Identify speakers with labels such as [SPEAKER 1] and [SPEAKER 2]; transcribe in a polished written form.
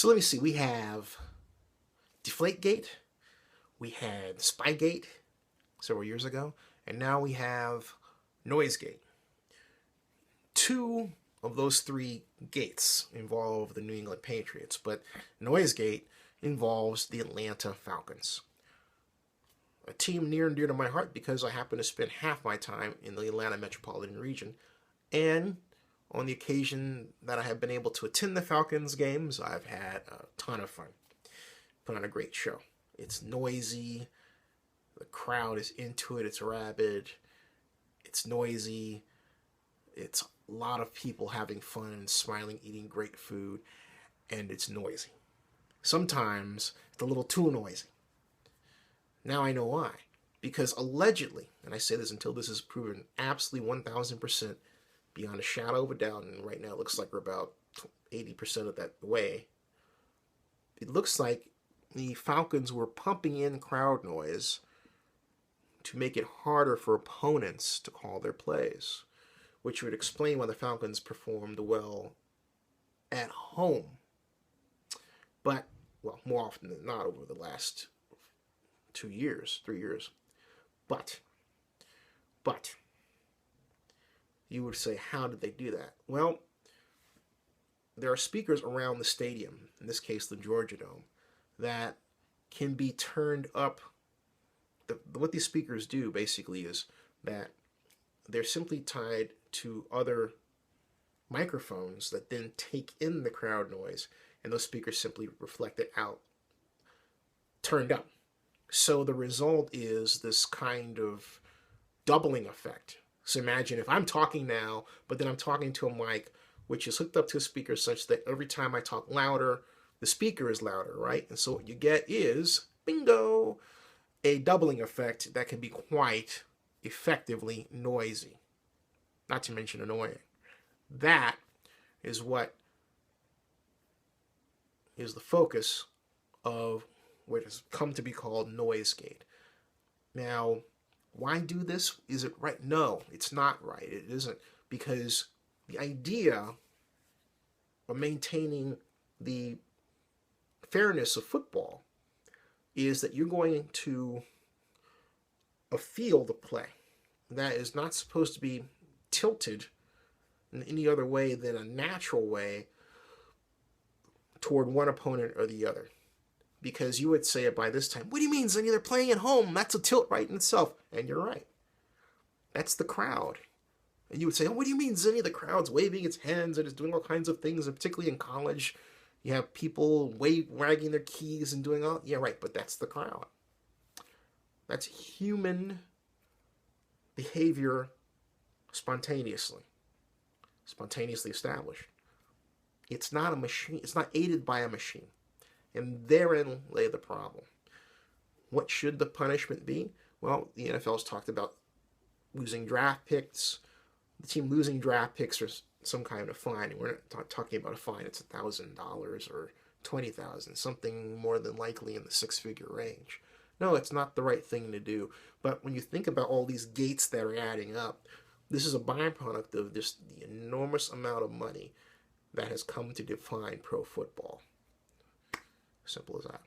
[SPEAKER 1] So let me see. We have Deflategate. We had Spygate several years ago. And now we have NoiseGate. Two of those three gates involve the New England Patriots, but NoiseGate involves the Atlanta Falcons. A team near and dear to my heart because I happen to spend half my time in the Atlanta metropolitan region. And on the occasion that I have been able to attend the Falcons games, I've had a ton of fun. Put on a great show. It's noisy. The crowd is into it. It's rabid. It's noisy. It's a lot of people having fun and smiling, eating great food. And it's noisy. Sometimes it's a little too noisy. Now I know why. Because allegedly, and I say this until this is proven absolutely 1,000% beyond a shadow of a doubt, and right now it looks like we're about 80% of that way, it looks like the Falcons were pumping in crowd noise to make it harder for opponents to call their plays, which would explain why the Falcons performed well at home. But, well, more often than not over the last 2 years, 3 years. But, you would say, how did they do that? Well, there are speakers around the stadium, in this case the Georgia Dome, that can be turned up. What these speakers do basically is that they're simply tied to other microphones that then take in the crowd noise, and those speakers simply reflect it out, turned up. So the result is this kind of doubling effect. So imagine if I'm talking now, but then I'm talking to a mic which is hooked up to a speaker such that every time I talk louder, the speaker is louder, right? And so what you get is, bingo, a doubling effect that can be quite effectively noisy, not to mention annoying. That is what is the focus of what has come to be called NoiseGate. Now, why do this? Is it right? No, it's not right. It isn't, because the idea of maintaining the fairness of football is that you're going to a field of play that is not supposed to be tilted in any other way than a natural way toward one opponent or the other. Because you would say it by this time, what do you mean, Zenny? They're playing at home. That's a tilt right in itself. And you're right. That's the crowd. And you would say, oh, what do you mean, Zenny? The crowd's waving its hands and it's doing all kinds of things, and particularly in college, you have people wagging their keys and doing all... Yeah, right, but that's the crowd. That's human behavior spontaneously established. It's not a machine. It's not aided by a machine. And therein lay the problem. What should the punishment be? Well, the NFL's talked about losing draft picks. The team losing draft picks or some kind of fine. And we're not talking about a fine. It's $1,000 or $20,000, something more than likely in the six-figure range. No, it's not the right thing to do. But when you think about all these gates that are adding up, this is a byproduct of the enormous amount of money that has come to define pro football. Simple as that.